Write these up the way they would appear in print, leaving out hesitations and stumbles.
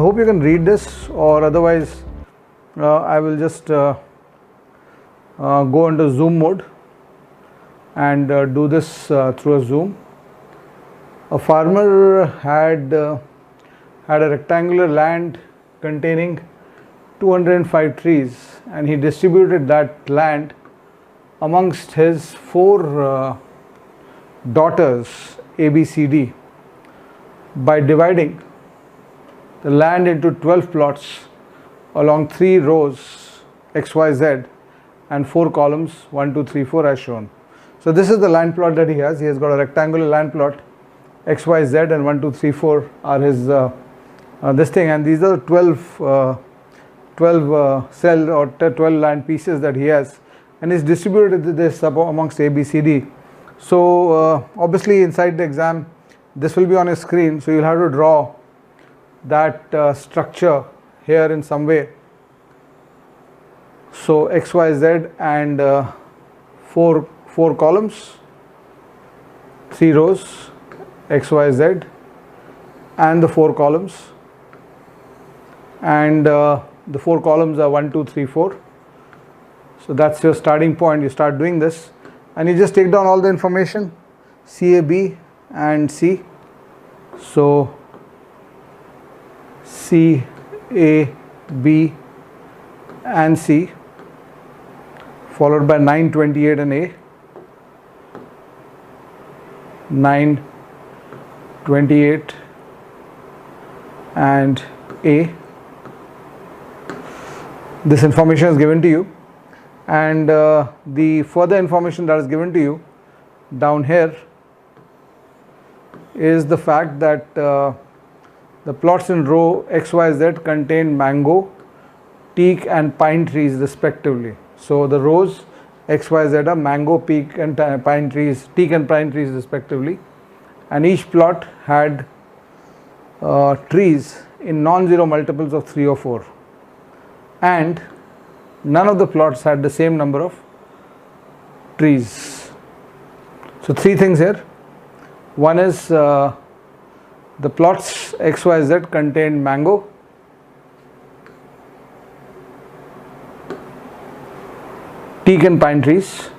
hope you can read this, or otherwise I will just go into zoom mode and do this through a zoom. A farmer had a rectangular land containing 205 trees, and he distributed that land amongst his 4 daughters A, B, C, D by dividing the land into 12 plots along 3 rows X, Y, Z and 4 columns 1, 2, 3, 4 as shown. So this is the land plot that he has. He has got a rectangular land plot, X, Y, Z, and 1, 2, 3, 4 are his this thing, and these are 12 cell or 12 land pieces that he has, and he's distributed this amongst A, B, C, D. So obviously inside the exam this will be on a screen, so you'll have to draw that structure here in some way. So X, Y, Z and 4 columns, 3 rows X, Y, Z and the 4 columns, and the 4 columns are 1, 2, 3, 4. So that's your starting point. You start doing this and you just take down all the information, C, A, B and C. So C, A, B and C, followed by 9, 28 and A, 9, 28 and A. This information is given to you, and the further information that is given to you down here is the fact that the plots in row X, Y, Z contain mango, teak and pine trees respectively. So the rows X, Y, Z are mango, teak and pine trees respectively, and each plot had trees in non-zero multiples of 3 or 4, and none of the plots had the same number of trees. So 3 things here. One is the plots X, Y, Z contained mango, teak and pine trees,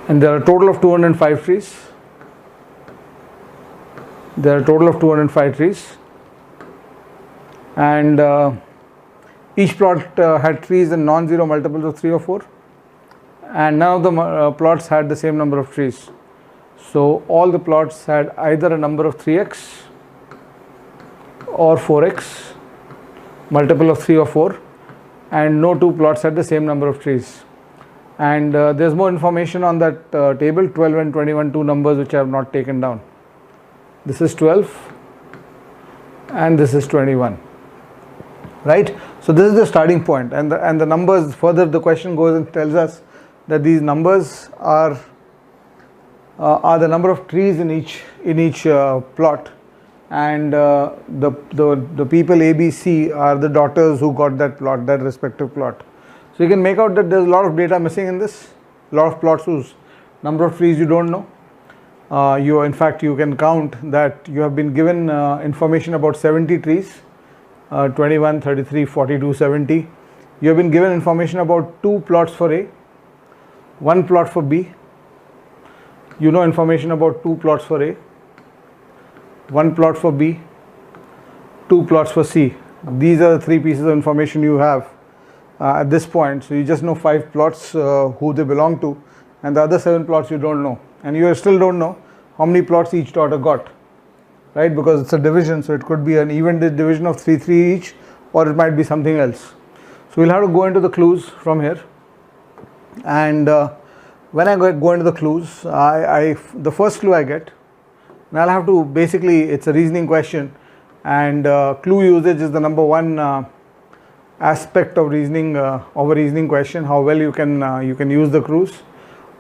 and there are a total of 205 trees. And each plot had trees in non-zero multiples of 3 or 4, and none of the plots had the same number of trees. So all the plots had either a number of 3x or 4x, multiple of 3 or 4, and no 2 plots had the same number of trees. And there's more information on that table, 12 and 21, 2 numbers which I have not taken down. This is 12 and this is 21, right? So this is the starting point, and the numbers, further the question goes and tells us that these numbers are the number of trees in each plot, and the people A, B, C are the daughters who got that plot, that respective plot. So you can make out that there's a lot of data missing in this, a lot of plots whose number of trees you don't know. In fact you can count that you have been given information about 70 trees, 21, 33, 42, 70. You have been given information about 2 plots for A, 1 plot for B. You know information about 2 plots for A, 1 plot for B, 2 plots for C. These are the 3 pieces of information you have at this point. So you just know 5 plots who they belong to, and the other 7 plots you don't know, and you still don't know how many plots each daughter got, right? Because it's a division, so it could be an even division of 3 each, or it might be something else. So we'll have to go into the clues from here, and when I go into the clues, the first clue I get, and I'll have to, basically it's a reasoning question, and clue usage is the number 1 aspect of reasoning, of a reasoning question, how well you can use the clues.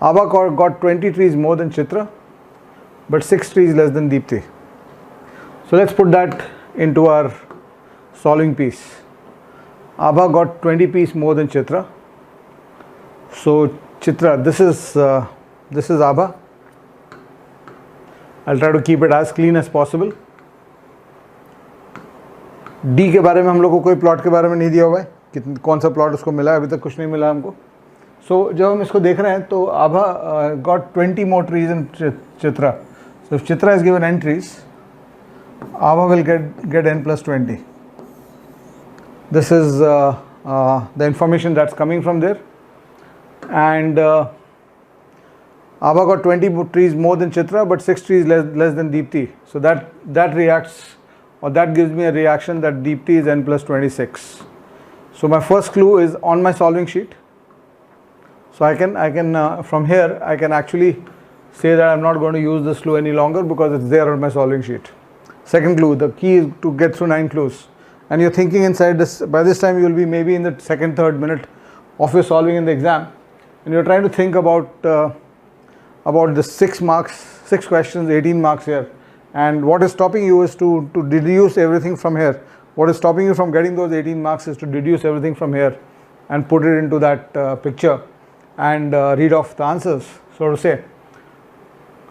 Abha got 20 trees more than Chitra, but 6 trees less than Deepti. So let's put that into our solving piece. Abha got 20 trees more than Chitra. So Chitra, this is Abha. I'll try to keep it as clean as possible. D के बारे में हम लोग को कोई plot के बारे में नहीं दिया हुआ है, कौन सा प्लॉट उसको मिला है, अभी तक कुछ नहीं मिला हमको. So जब हम इसको देख रहे हैं तो Abha got 20 more trees in Chitra. So if Chitra is given n trees, Abha will get n plus 20. This is the information that's coming from there, and Abha got 20 trees more than Chitra, but 6 trees less than Deepti. So that reacts, or that gives me a reaction that Deepti is n plus 26. So my first clue is on my solving sheet. So I can from here I can actually say that I'm not going to use this clue any longer because it's there on my solving sheet. Second clue, the key is to get through 9 clues, and you're thinking inside this. By this time you will be maybe in the second, third minute of your solving in the exam, and you're trying to think about the 6 marks, 6 questions, 18 marks here, and what is stopping you is to deduce everything from here. What is stopping you from getting those 18 marks is to deduce everything from here and put it into that picture and read off the answers, so to say.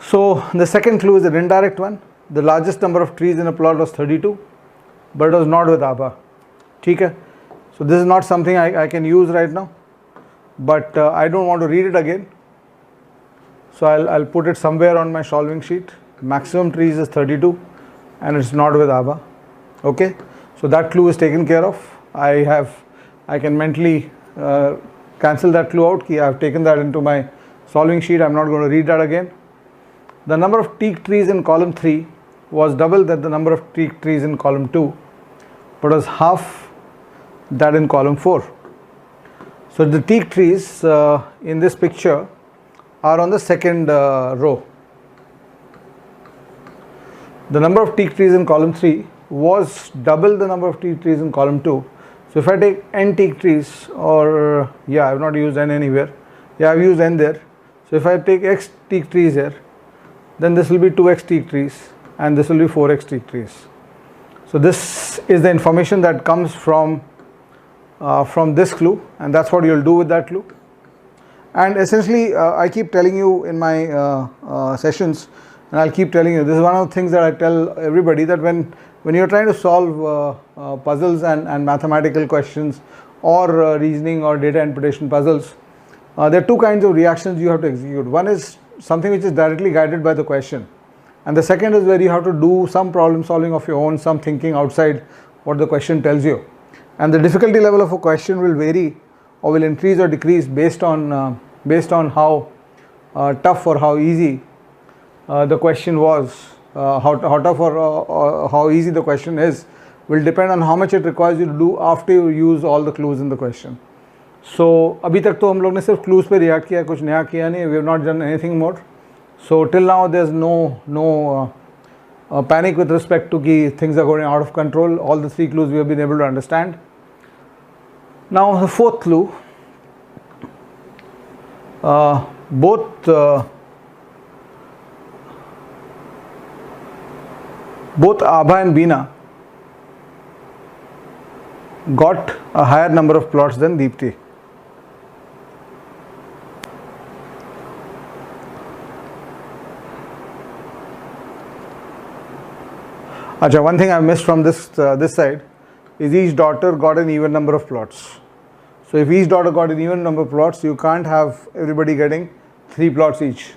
So the second clue is an indirect one. The largest number of trees in a plot was 32, but it was not with Abha. Okay? So this is not something I can use right now, but I don't want to read it again. So I'll put it somewhere on my solving sheet. Maximum trees is 32 and it's not with Abha. Okay? So that clue is taken care of. I can mentally cancel that clue out. I've taken that into my solving sheet. I'm not going to read that again. The number of teak trees in column 3 was double that the number of teak trees in column 2, but was half that in column 4. So the teak trees in this picture are on the second row. The number of teak trees in column 3 was double the number of teak trees in column 2. So if I take n teak trees, or I have not used n anywhere, I have used n there. So if I take x teak trees here, then this will be 2x teak trees and this will be 4x teak trees. So this is the information that comes from this clue, and that's what you'll do with that clue. And essentially I keep telling you in my sessions, and I'll keep telling you, this is one of the things that I tell everybody, that when you're trying to solve puzzles and mathematical questions or reasoning or data interpretation puzzles, there are 2 kinds of reactions you have to execute. One is something which is directly guided by the question, and the second is where you have to do some problem solving of your own, some thinking outside what the question tells you. And the difficulty level of a question will vary or will increase or decrease based on how tough or how easy the question was. How tough or how easy the question is will depend on how much it requires you to do after you use all the clues in the question. So अभी तक तो हम लोग ने सिर्फ clues पे react किया, कुछ नया किया नहीं. We have not done anything more. So till now there's no panic with respect to कि things are going out of control. All the 3 clues we have been able to understand. Now the 4th clue, both Abha and Beena got a higher number of plots than Deepti. Achha, one thing I missed from this side is each daughter got an even number of plots. So if each daughter got an even number of plots, you can't have everybody getting 3 plots each.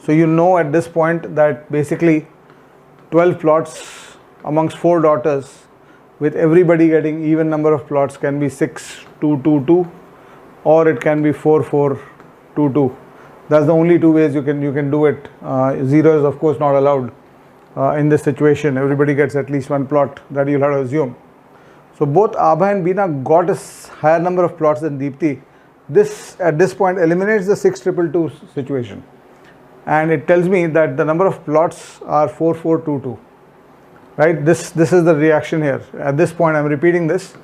So you know at this point that basically 12 plots amongst 4 daughters with everybody getting even number of plots can be 6, 2, 2, 2, or it can be 4, 4, 2, 2. That's the only 2 ways you can do it. 0 is of course not allowed in this situation. Everybody gets at least 1 plot, that you'll have to assume. So both Abha and Beena got a higher number of plots than Deepti. This at this point eliminates the 6-2-2 situation, and it tells me that the number of plots are 4, 4, 2, 2. Right? This is the reaction here. At this point, I'm repeating this.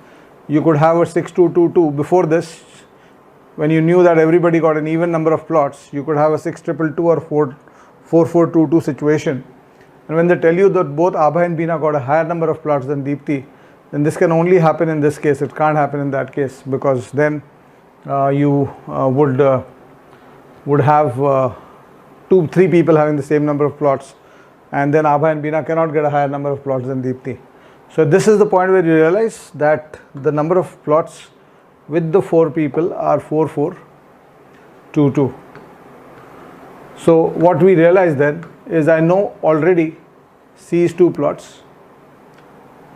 You could have a 6, 2, 2, 2. Before this, when you knew that everybody got an even number of plots, you could have a 6-2-2 or 4, 4, 2, 2 situation. And when they tell you that both Abha and Beena got a higher number of plots than Deepti, then this can only happen in this case. It can't happen in that case, because then you would have 2, 3 people having the same number of plots, and then Abha and Beena cannot get a higher number of plots than Deepti. So this is the point where you realize that the number of plots with the 4 people are 4, 4, 2, 2. So what we realize then is I know already C is 2 plots.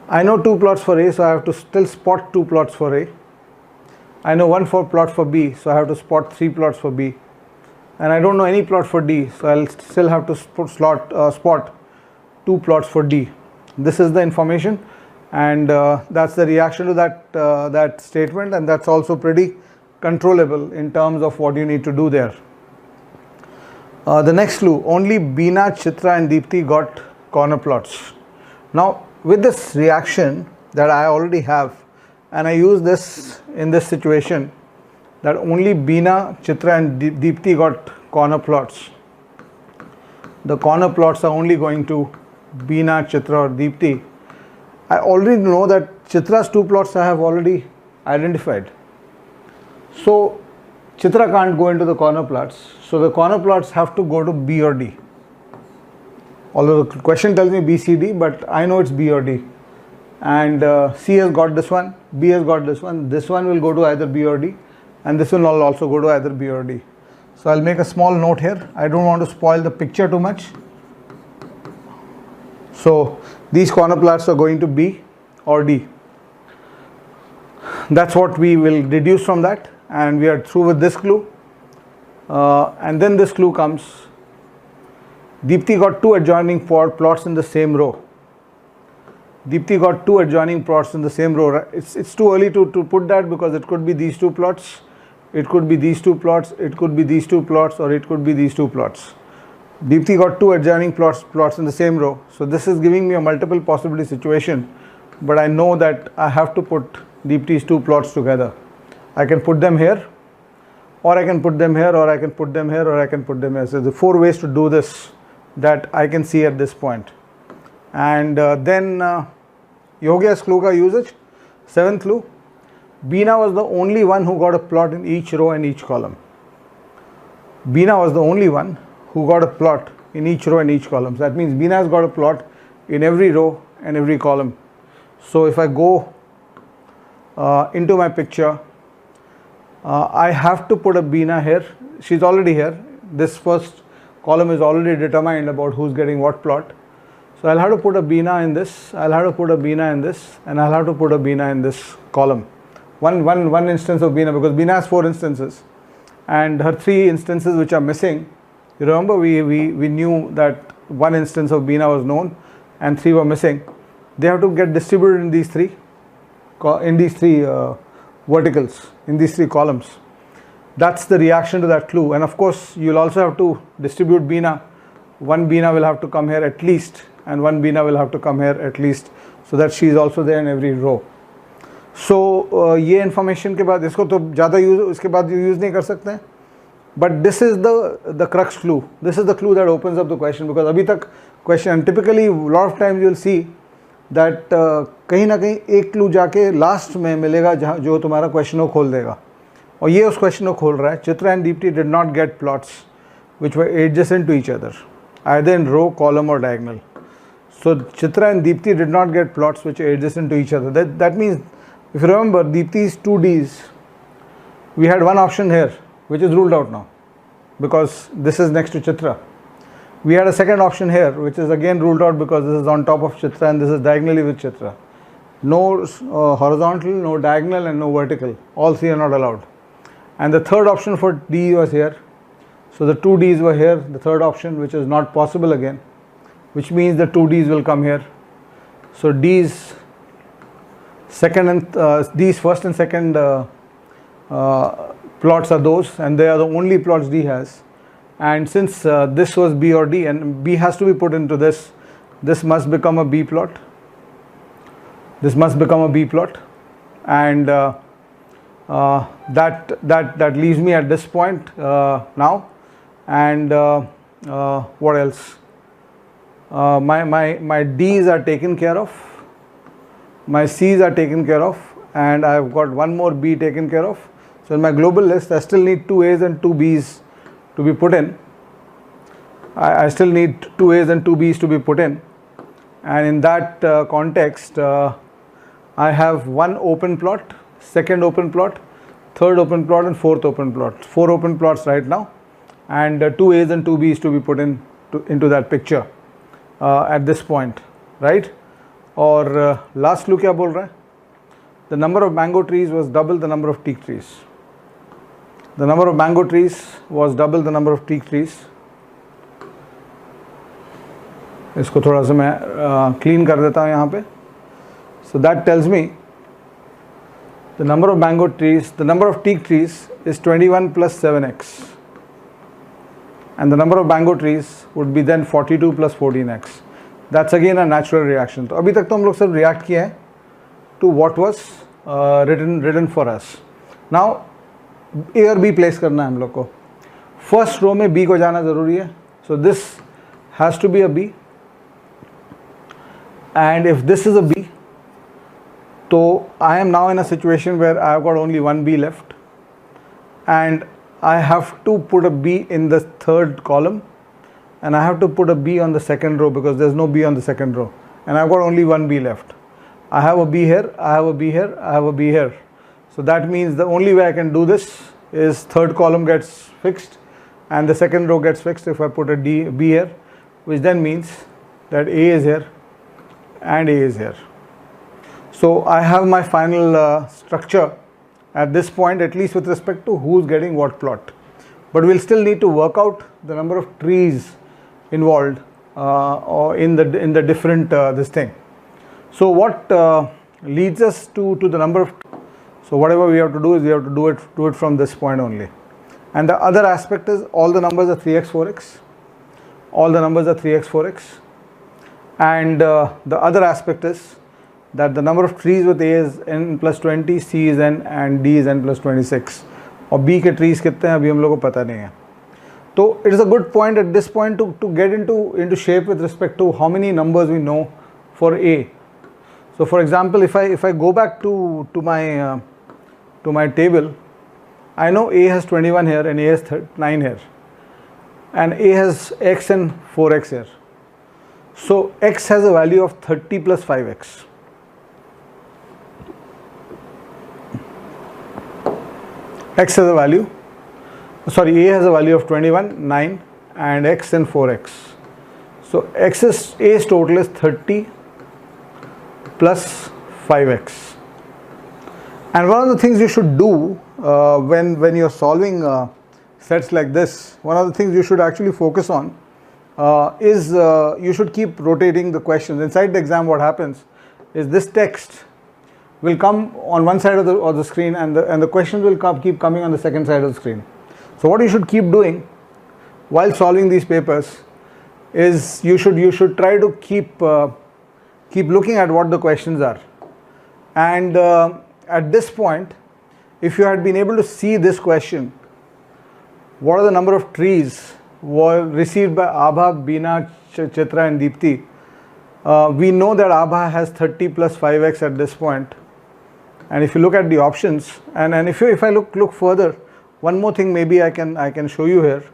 I know 2 plots for A, so I have to still spot 2 plots for A. I know 1 plot for B, so I have to spot 3 plots for B. And I don't know any plot for D, so I'll still have to spot 2 plots for D. This is the information, and that's the reaction to that statement, and that's also pretty controllable in terms of what you need to do there. The next clue, only Beena, Chitra and Deepti got corner plots. Now with this reaction that I already have, and I use this in this situation, that only Beena, Chitra and Deepti got corner plots. The corner plots are only going to Beena, Chitra or Deepti. I already know that Chitra's 2 plots I have already identified. So Chitra can't go into the corner plots. So the corner plots have to go to B or D. Although the question tells me B, C, D, but I know it's B or D. And C has got this one, B has got this one will go to either B or D, and this one will also go to either B or D. So I'll make a small note here. I don't want to spoil the picture too much. So these corner plots are going to B or D. That's what we will deduce from that, and we are through with this clue. And then this clue comes. Deepti got 2 adjoining plots in the same row. Deepti got 2 adjoining plots in the same row. It's too early to put that, because it could be these 2 plots, it could be these 2 plots, it could be these 2 plots, or it could be these 2 plots. Deepti got 2 adjoining plots in the same row. So this is giving me a multiple possibility situation, but I know that I have to put Deepti's 2 plots together. I can put them here, or I can put them here, or I can put them here, or I can put them here. So the 4 ways to do this that I can see at this point. And then ये हो गया इस clue का usage. 7th clue, Beena was the only one who got a plot in each row and each column. Beena was the only one who got a plot in each row and each column. So that means Beena has got a plot in every row and every column. So if I go into my picture, I have to put a Beena here. She's already here. This first column is already determined about who's getting what plot. So I'll have to put a Beena in this, I'll have to put a Beena in this, and I'll have to put a Beena in this column. One instance of Beena, because Beena has 4 instances, and her 3 instances which are missing. You remember we knew that 1 instance of Beena was known and 3 were missing. They have to get distributed in these 3 verticals, in these 3 columns. That's the reaction to that clue. And of course you'll also have to distribute Beena. 1 Beena will have to come here at least, and 1 Beena will have to come here at least, so that she is also there in every row. So ये information के बाद इसको तो ज़्यादा use इसके बाद use नहीं कर सकते हैं. But this is the crux clue. This is the clue that opens up the question, because अभी तक question, and typically a lot of times you'll see that कहीं ना कहीं एक clue जाके last में मिलेगा जहाँ जो तुम्हारा question को खोल देगा, और ये उस question को खोल रहा है. Chitra and Deepti did not get plots which were adjacent to each other, either in row, column or diagonal. So Chitra and Deepti did not get plots which are adjacent to each other. That means, if you remember Deepti's 2 Ds, we had one option here which is ruled out now, because this is next to Chitra. We had a second option here which is again ruled out, because this is on top of Chitra and this is diagonally with Chitra. No horizontal, no diagonal and no vertical. All 3 are not allowed. And the third option for D was here. So the 2 Ds were here, the third option, which is not possible again, which means the 2 Ds will come here. So D's second and D's first and second plots are those, and they are the only plots D has. And since this was B or D, and B has to be put into this, this must become a B plot. This must become a B plot, and that leaves me at this point now. And what else? My D's are taken care of, my C's are taken care of, and I've got one more B taken care of. So in my global list I still need 2 A's and 2 B's to be put in. I still need 2 A's and 2 B's to be put in, and in that context I have one open plot, second open plot, third open plot and fourth open plot. 4 open plots right now, and 2 A's and 2 B's to be put into that picture at this point, right? और last look क्या बोल रहा है? The number of mango trees was double the number of teak trees. The number of mango trees was double the number of teak trees. इसको थोड़ा सा मैं clean कर देता हूँ यहाँ पे. So that tells me the number of mango trees, the number of teak trees is 21 plus 7x, and the number of mango trees would be then 42 plus 14x. That's again a natural reaction. तो अभी तक तो हम लोग सिर्फ react किए हैं to what was written for us. Now A और B place करना है हम लोग को. First row में B को जाना ज़रूरी है. So this has to be a B, and if this is a B, so I am now in a situation where I have got only one B left, and I have to put a B in the third column, and I have to put a B on the second row because there's no B on the second row, and I've got only one B left. I have a B here, I have a B here, I have a B here. So that means the only way I can do this is third column gets fixed and the second row gets fixed if I put a B here, which then means that A is here and A is here. So I have my final structure at this point, at least with respect to who's getting what plot. But we'll still need to work out the number of trees involved or in the different this thing. So what leads us to the number of, so whatever we have to do is we have to do it from this point only. And the other aspect is all the numbers are 3x 4x, all the numbers are 3x 4x, and the other aspect is that the number of trees with A is n plus 20, C is n and D is n plus 26, और B के trees कितने हैं अभी हम लोगों को पता नहीं है. So it is a good point at this point to get into shape with respect to how many numbers we know for A. So for example, if I go back to my table, I know A has 21 here and A has 9 here, and A has x and 4x here. So x has a value of 30 plus 5x. X has a value, sorry, A has a value of 21, 9 and x and 4x. So A's total is 30 plus 5x. And one of the things you should do when you're solving sets like this, one of the things you should actually focus on is you should keep rotating the questions. Inside the exam, what happens is this text will come on one side of the screen, and the questions will keep coming on the second side of the screen. So what you should keep doing while solving these papers is you should try to keep looking at what the questions are. And at this point, if you had been able to see this question, what are the number of trees were received by Abha, Beena, Chitra and Deepti, we know that Abha has 30 plus 5x at this point. And if you look at the options, and if I look further, one more thing maybe I can show you here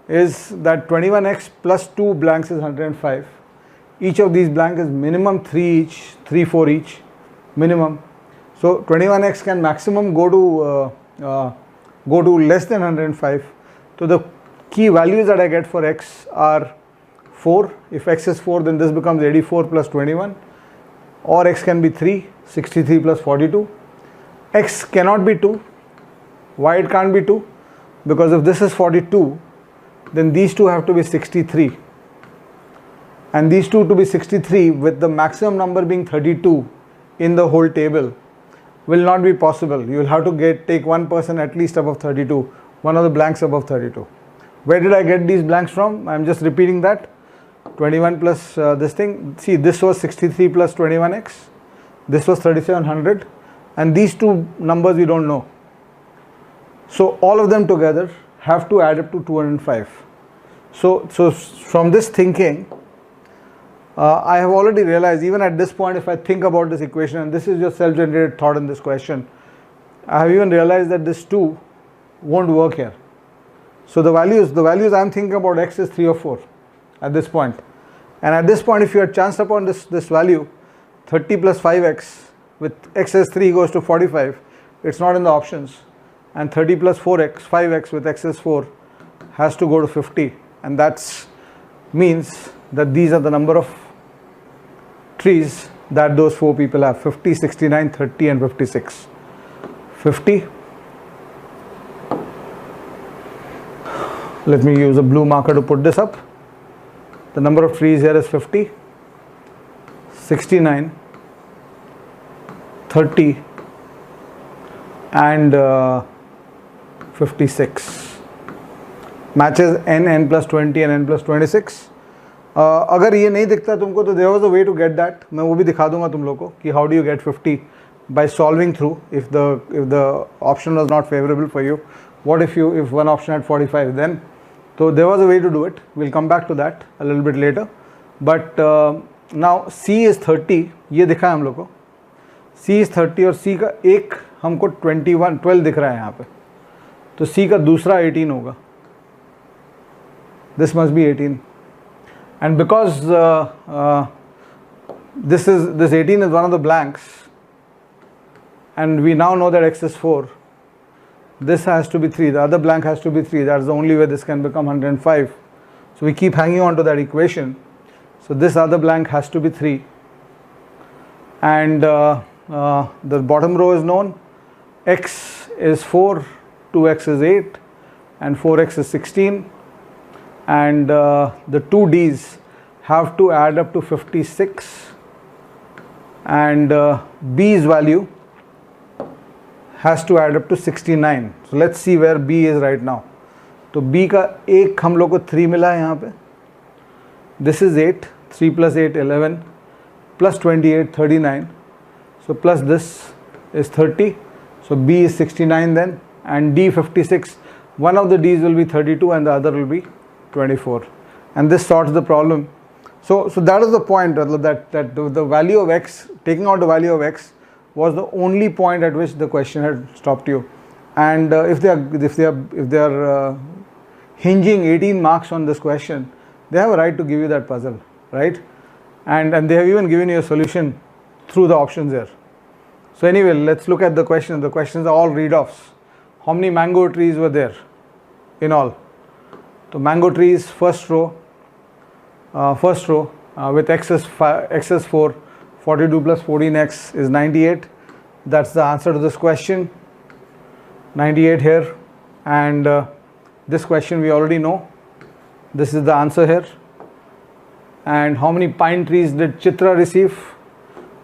is that 21x plus 2 blanks is 105. Each of these blanks is minimum 3 each, 3, 4 each, minimum. So 21x can maximum go to less than 105. So the key values that I get for x are 4. If x is 4, then this becomes 84 plus 21, or x can be 3, 63 plus 42. X cannot be 2. Why it can't be 2? Because if this is 42, then these two have to be 63. And these two to be 63 with the maximum number being 32 in the whole table will not be possible. You will have to take one person at least above 32, one of the blanks above 32. Where did I get these blanks from? I am just repeating that. 21 plus this thing. See, this was 63 plus 21x. This was 3700. And these two numbers we don't know. So all of them together have to add up to 205. So from this thinking, I have already realized, even at this point, if I think about this equation, and this is your self-generated thought in this question, I have even realized that this 2 won't work here. So the values I'm thinking about x is 3 or 4 at this point. And at this point, if you had chanced upon this value, 30 plus 5x with x is 3 goes to 45, it's not in the options. And 30 plus 5x with x is 4 has to go to 50. And that means that these are the number of trees that those 4 people have: 50, 69, 30 and 56. 50. Let me use a blue marker to put this up. The number of trees here is 50, 69, 30 and 56. Matches n plus 20 and n plus 26. अगर ये नहीं दिखता तुमको तो there was a way to get that. मैं वो भी दिखा दूंगा तुम लोग को कि how do you get 50 by solving through if the option was not favorable for you. What if one option had 45 then? So there was a way to do it. We'll come back to that a little bit later. But now C is 30. ये दिखा है हम लोग को. C is 30 और C का एक हमको 12 दिख रहा है यहाँ पे. तो C का दूसरा 18 होगा. This must be 18. And because this 18 is one of the blanks, and we now know that x is 4, this has to be 3, the other blank has to be 3. That's the only way this can become 105. So we keep hanging on to that equation. So this other blank has to be 3, and the bottom row is known. X is 4, 2x is 8 and 4x is 16, and the two D's have to add up to 56, and B's value has to add up to 69. So let's see where B is right now. तो B का एक हम लोग को 3 मिला है यहाँ पे. This is 8, 3 plus 8 11 plus 28 39. So plus this is 30. So B is 69 then, and D 56. One of the D's will be 32 and the other will be 24, and this sorts the problem. So that is the point, that the value of x, taking out the value of x, was the only point at which the question had stopped you. And if they are hinging 18 marks on this question, they have a right to give you that puzzle, right? And they have even given you a solution through the options there. So anyway, let's look at the question. The questions are all read-offs. How many mango trees were there in all? So mango trees, first row with x is 4, 42 plus 14x is 98. That's the answer to this question, 98 here. And this question we already know. This is the answer here. And how many pine trees did Chitra receive?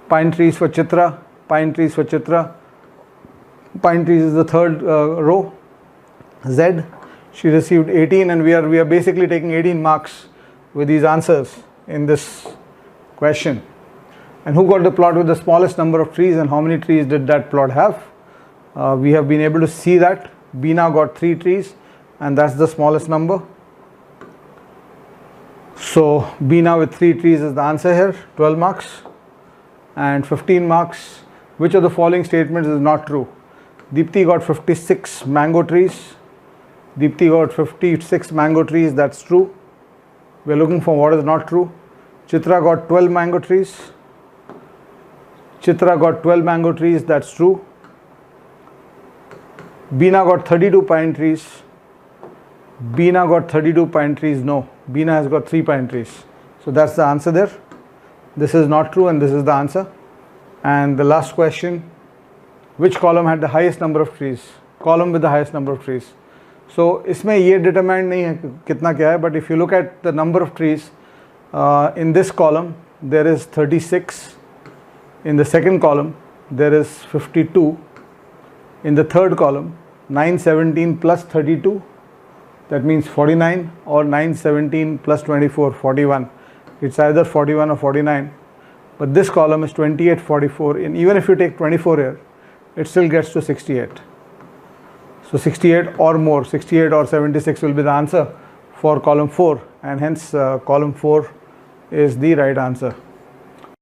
Pine trees for Chitra, pine trees for Chitra. Pine trees is the third row. Z, she received 18, and we are basically taking 18 marks with these answers in this question. And who got the plot with the smallest number of trees, and how many trees did that plot have? We have been able to see that Beena got 3 trees, and that's the smallest number. So Beena with 3 trees is the answer here, 12 marks. And 15 marks. Which of the following statements is not true? Deepthi got 56 mango trees. Deepthi got 56 mango trees, that's true. We are looking for what is not true. Chitra got 12 mango trees. Chitra got 12 mango trees, that's true. Beena got 32 pine trees. Beena got 32 pine trees, no. Beena has got 3 pine trees. So that's the answer there. This is not true and this is the answer. And the last question, which column had the highest number of trees? Column with the highest number of trees. So इसमें ये determined नहीं है कितना क्या है, but if you look at the number of trees in this column, there is 36. In the second column, there is 52. In the third column, 917 plus 32, that means 49, or 917 plus 24, 41. It's either 41 or 49. But this column is 28, 44. And even if you take 24 here, it still gets to 68. So 68 or more, 68 or 76 will be the answer for column 4, and hence column 4 is the right answer.